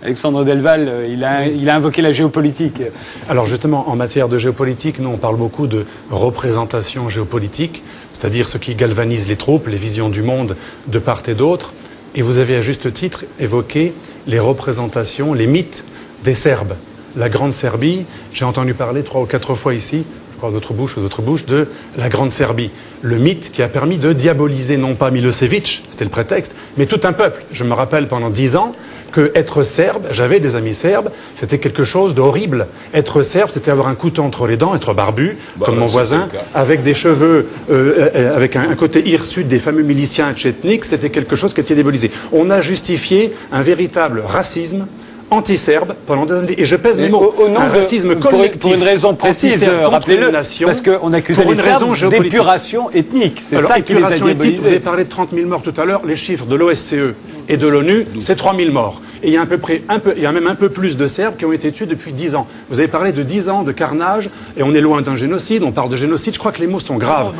Alexandre Delval, il a invoqué la géopolitique. Alors justement, en matière de géopolitique, nous on parle beaucoup de représentation géopolitique, c'est-à-dire ce qui galvanise les troupes, les visions du monde de part et d'autre. Et vous avez à juste titre évoqué les représentations, les mythes des Serbes. La Grande Serbie, j'ai entendu parler 3 ou 4 fois ici, je crois d'autres bouches, de la Grande Serbie. Le mythe qui a permis de diaboliser non pas Milosevic, c'était le prétexte, mais tout un peuple. Je me rappelle pendant 10 ans que être serbe, j'avais des amis serbes, c'était quelque chose d'horrible. Être serbe, c'était avoir un couteau entre les dents, être barbu, comme mon voisin, avec des cheveux, avec un côté hirsute des fameux miliciens tchétniques, c'était quelque chose qui était diabolisé. On a justifié un véritable racisme anti-serbe pendant des années. Et je pèse mes mots. Au nom un racisme collectif. Pour une raison précise, rappelez-le, parce qu'on accusait les Serbes d'épuration ethnique. C'est ça qui les a diabolisés. Vous avez parlé de 30 000 morts tout à l'heure. Les chiffres de l'OSCE et de l'ONU, c'est 3 000 morts. Et il y a même un peu plus de Serbes qui ont été tués depuis 10 ans. Vous avez parlé de 10 ans de carnage, et on est loin d'un génocide, on parle de génocide, je crois que les mots sont graves.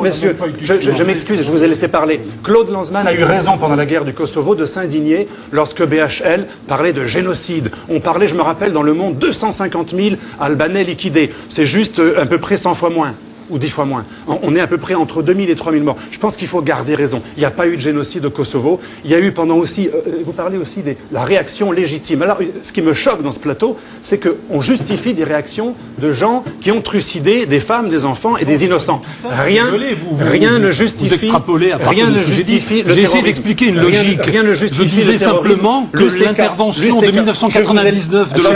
Messieurs, je m'excuse, je vous ai laissé parler. Claude Lanzmann a eu raison pendant la guerre du Kosovo de s'indigner lorsque BHL parlait de génocide. On parlait, je me rappelle, dans Le Monde, 250 000 Albanais liquidés. C'est juste à peu près 100 fois moins. Ou 10 fois moins. On est à peu près entre 2000 et 3000 morts. Je pense qu'il faut garder raison. Il n'y a pas eu de génocide au Kosovo. Il y a eu pendant aussi, vous parlez aussi de la réaction légitime. Alors, ce qui me choque dans ce plateau, c'est qu'on justifie des réactions de gens qui ont trucidé des femmes, des enfants et des innocents. Rien ne justifie. Vous extrapolez à partir rien de ne ce que j'ai dit. justifie. J'ai essayé d'expliquer une logique. Rien ne justifie. Je disais simplement que l'intervention de 1999 de l'ONU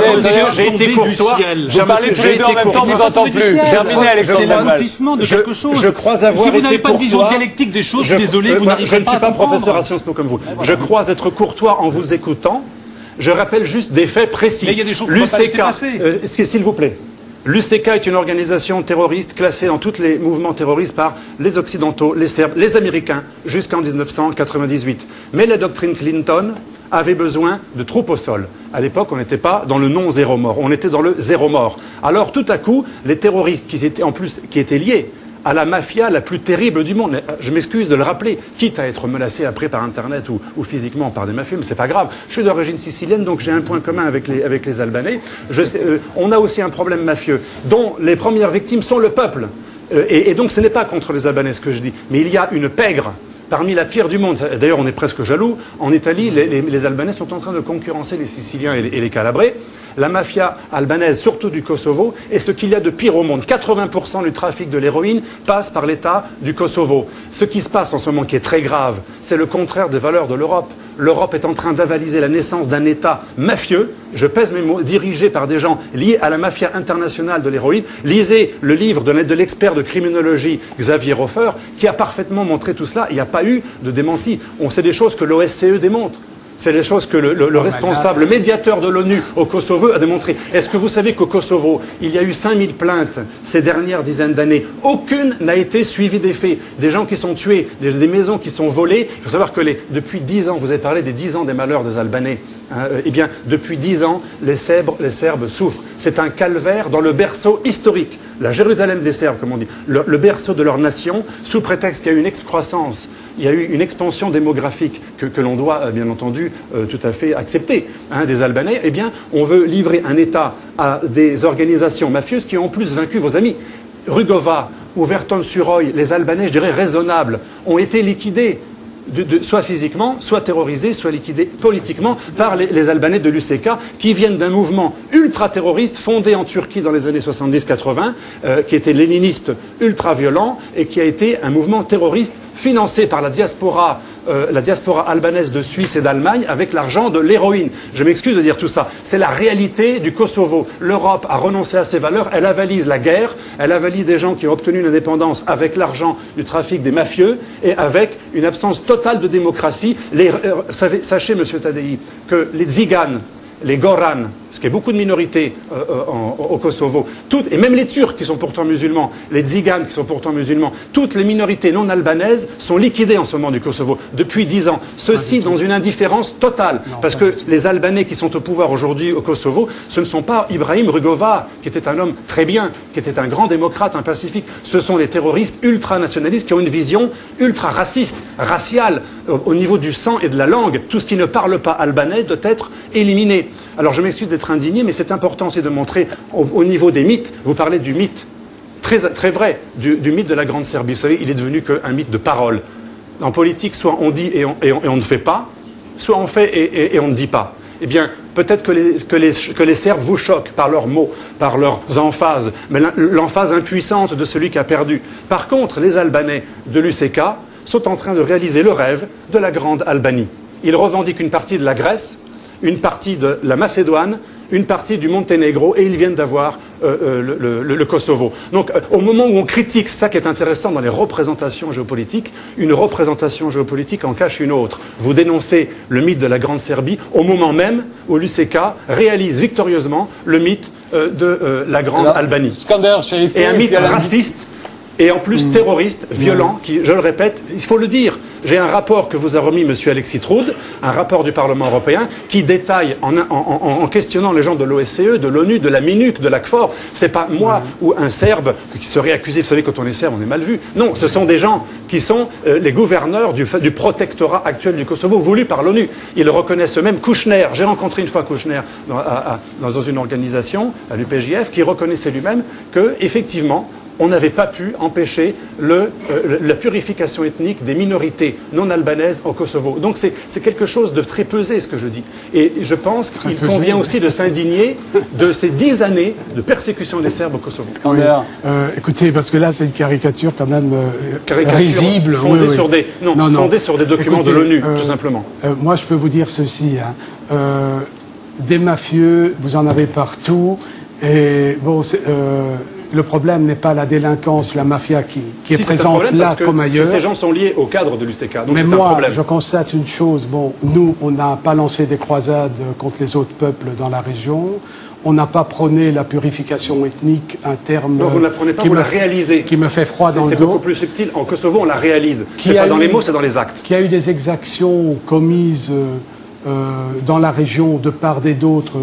j'ai été courtois. Vous parlez tous les deux en même temps, on vous entend plus. Terminez, Alexandre. C'est l'aboutissement de quelque chose. Je crois avoir si vous n'avez été pas de vision courtois, dialectique des choses, je suis désolé, vous n'arriverez pas à comprendre. Je ne suis pas professeur à Sciences Po comme vous. Je crois être courtois en vous écoutant. Je rappelle juste des faits précis. Mais il y a des choses qu'on ne peut pas laisser passer. S'il vous plaît. L'UCK est une organisation terroriste classée dans tous les mouvements terroristes par les Occidentaux, les Serbes, les Américains, jusqu'en 1998. Mais la doctrine Clinton avait besoin de troupes au sol. À l'époque, on n'était pas dans le non-zéro mort, on était dans le zéro mort. Alors, tout à coup, les terroristes qui étaient liés à la mafia la plus terrible du monde. Je m'excuse de le rappeler, quitte à être menacé après par Internet ou physiquement par des mafieux, mais c'est pas grave. Je suis d'origine sicilienne, donc j'ai un point commun avec les Albanais. On a aussi un problème mafieux, dont les premières victimes sont le peuple. Et donc ce n'est pas contre les Albanais ce que je dis, mais il y a une pègre parmi la pire du monde. D'ailleurs, on est presque jaloux. En Italie, les Albanais sont en train de concurrencer les Siciliens et les Calabrais. La mafia albanaise, surtout du Kosovo, est ce qu'il y a de pire au monde. 80% du trafic de l'héroïne passe par l'État du Kosovo. Ce qui se passe en ce moment, qui est très grave, c'est le contraire des valeurs de l'Europe. L'Europe est en train d'avaliser la naissance d'un État mafieux, je pèse mes mots, dirigé par des gens liés à la mafia internationale de l'héroïne. Lisez le livre de l'expert de criminologie Xavier Hofer, qui a parfaitement montré tout cela. Il n'y a pas eu de démenti. On sait des choses que l'OSCE démontre. C'est les choses que le responsable, le médiateur de l'ONU au Kosovo a démontré. Est-ce que vous savez qu'au Kosovo, il y a eu 5000 plaintes ces dernières dizaines d'années? Aucune n'a été suivie des faits. Des gens qui sont tués, des maisons qui sont volées. Il faut savoir que depuis 10 ans, vous avez parlé des 10 ans des malheurs des Albanais. Eh bien, depuis 10 ans, les Serbes souffrent. C'est un calvaire dans le berceau historique. La Jérusalem des Serbes, comme on dit. Le berceau de leur nation, sous prétexte qu'il y a eu une excroissance. Il y a eu une expansion démographique que l'on doit, bien entendu, tout à fait accepter, des Albanais. Eh bien, on veut livrer un État à des organisations mafieuses qui ont en plus vaincu vos amis. Rugova ou Verton-sur-Oy, les Albanais, je dirais raisonnables, ont été liquidés. Soit physiquement, soit terrorisés, soit liquidés politiquement par les Albanais de l'UCK qui viennent d'un mouvement ultra-terroriste fondé en Turquie dans les années 70-80, qui était léniniste ultra-violent et qui a été un mouvement terroriste financé par la diaspora albanaise de Suisse et d'Allemagne avec l'argent de l'héroïne. Je m'excuse de dire tout ça. C'est la réalité du Kosovo. L'Europe a renoncé à ses valeurs, elle avalise la guerre, elle avalise des gens qui ont obtenu l'indépendance avec l'argent du trafic des mafieux et avec une absence totale de démocratie. Sachez, monsieur Tadei, que les Tziganes, les Goran, ce qui est beaucoup de minorités au Kosovo, et même les Turcs qui sont pourtant musulmans, les Tziganes qui sont pourtant musulmans, toutes les minorités non albanaises sont liquidées en ce moment du Kosovo, depuis 10 ans. Ceci dans une indifférence totale, parce que les Albanais qui sont au pouvoir aujourd'hui au Kosovo, ce ne sont pas Ibrahim Rugova, qui était un homme très bien, qui était un grand démocrate, un pacifique. Ce sont des terroristes ultranationalistes qui ont une vision ultra-raciste, raciale, au niveau du sang et de la langue. Tout ce qui ne parle pas albanais doit être éliminé. Alors je m'excuse d'être indigné, mais c'est important aussi de montrer au niveau des mythes. Vous parlez du mythe, très vrai, du mythe de la Grande Serbie. Vous savez, il est devenu qu'un mythe de parole. En politique, soit on dit et on ne fait pas, soit on fait et on ne dit pas. Eh bien, peut-être que les Serbes vous choquent par leurs mots, par leurs emphases, mais l'emphase impuissante de celui qui a perdu. Par contre, les Albanais de l'UCK sont en train de réaliser le rêve de la grande Albanie. Ils revendiquent une partie de la Grèce, une partie de la Macédoine, une partie du Monténégro, et ils viennent d'avoir le Kosovo. Donc, au moment où on critique, ça qui est intéressant dans les représentations géopolitiques, une représentation géopolitique en cache une autre. Vous dénoncez le mythe de la Grande Serbie au moment même où l'UCK réalise victorieusement le mythe de la Grande Albanie. Skander Sherifi, et un mythe raciste, et en plus terroriste, violent, qui, je le répète, il faut le dire. J'ai un rapport que vous a remis M. Alexis Troud, un rapport du Parlement européen, qui détaille, en questionnant les gens de l'OSCE, de l'ONU, de la MINUC, de la KFOR, c'est pas moi ou un Serbe qui serait accusé, vous savez, quand on est Serbe, on est mal vu. Non, ce sont des gens qui sont les gouverneurs du protectorat actuel du Kosovo, voulu par l'ONU. Ils reconnaissent eux-mêmes Kouchner. J'ai rencontré une fois Kouchner dans une organisation, à l'UPJF, qui reconnaissait lui-même que, effectivement, on n'avait pas pu empêcher la purification ethnique des minorités non albanaises au Kosovo. Donc c'est quelque chose de très pesé, ce que je dis. Et je pense qu'il convient aussi de s'indigner de ces 10 années de persécution des Serbes au Kosovo. Oui. Écoutez, parce que là, c'est une caricature quand même risible. Fondée sur fondée sur des documents de l'ONU, tout simplement. Moi, je peux vous dire ceci. Des mafieux, vous en avez partout. Et bon, le problème n'est pas la délinquance, la mafia qui est présente là comme ailleurs. Ces gens sont liés au cadre de l'UCK, donc mais c'est un problème. Je constate une chose. Bon, nous, on n'a pas lancé des croisades contre les autres peuples dans la région. On n'a pas prôné la purification ethnique, un terme non, vous ne la prenez pas, vous la réalisez. Qui me fait froid dans le dos. C'est beaucoup plus subtil. En Kosovo, on la réalise. C'est pas dans les mots, c'est dans les actes. Qu'il y a eu des exactions commises dans la région de part et d'autre.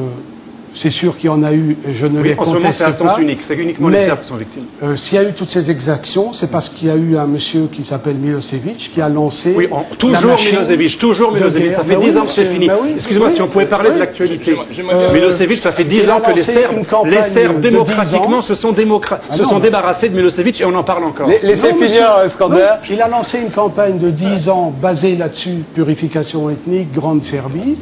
C'est sûr qu'il y en a eu, je ne les conteste pas. En ce moment, c'est à sens unique, c'est uniquement les Serbes qui sont victimes. S'il y a eu toutes ces exactions, c'est parce qu'il y a eu un monsieur qui s'appelle Milosevic qui a lancé. Oui, toujours Milosevic, ça fait 10 ans que c'est fini. Excusez-moi, si on pouvait parler de l'actualité. Milosevic, ça fait 10 ans que les Serbes démocratiquement se sont débarrassés de Milosevic et on en parle encore. Laissez finir, Skander. Il a lancé une campagne de 10 ans basée là-dessus, purification ethnique, Grande Serbie.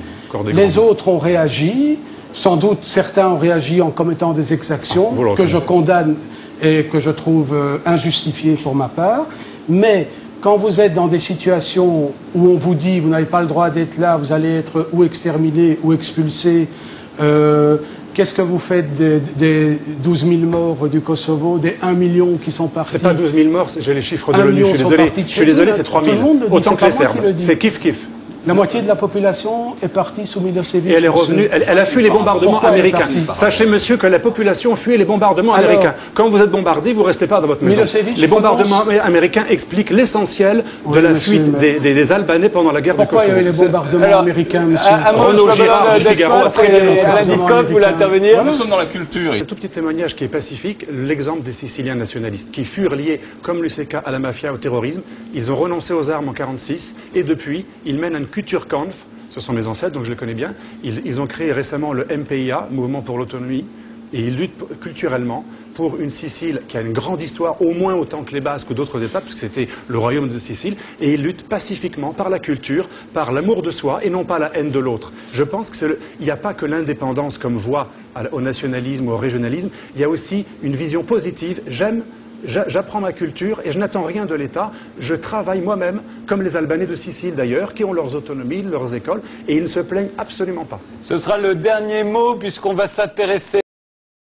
Les autres ont réagi. Sans doute, certains ont réagi en commettant des exactions que je condamne et que je trouve injustifiées pour ma part. Mais quand vous êtes dans des situations où on vous dit vous n'avez pas le droit d'être là, vous allez être ou exterminé ou expulsé, qu'est-ce que vous faites des 12 000 morts du Kosovo, des 1 million qui sont partis? C'est pas 12 000 morts, j'ai les chiffres de l'ONU, je suis désolé, c'est 3 000. Autant que les Serbes. C'est kiff-kiff. La moitié de la population est partie sous Milosevic. Et elle est revenue, elle a fui les bombardements américains. Sachez, monsieur, que la population fuit les bombardements américains. Quand vous êtes bombardé, vous ne restez pas dans votre maison. Les bombardements américains expliquent l'essentiel de la fuite des Albanais pendant la guerre du Kosovo. Pourquoi il y a eu les bombardements américains, monsieur Renaud Girard du Figaro. Alain Ditkoff voulait intervenir. Nous sommes dans la culture. Un tout petit témoignage qui est pacifique, l'exemple des Siciliens nationalistes, qui furent liés, comme l'UCK, à la mafia, au terrorisme. Ils ont renoncé aux armes en 1946, et depuis, ils mènent un Kulturkampf, ce sont mes ancêtres, donc je les connais bien. Ils ont créé récemment le MPIA, Mouvement pour l'autonomie, et ils luttent culturellement pour une Sicile qui a une grande histoire, au moins autant que les Basques ou d'autres États, puisque c'était le royaume de Sicile, et ils luttent pacifiquement par la culture, par l'amour de soi, et non pas la haine de l'autre. Je pense qu'il n'y a pas que l'indépendance comme voie au nationalisme ou au régionalisme, il y a aussi une vision positive. J'apprends ma culture et je n'attends rien de l'État. Je travaille moi-même, comme les Albanais de Sicile d'ailleurs, qui ont leurs autonomies, leurs écoles, et ils ne se plaignent absolument pas. Ce sera le dernier mot puisqu'on va s'intéresser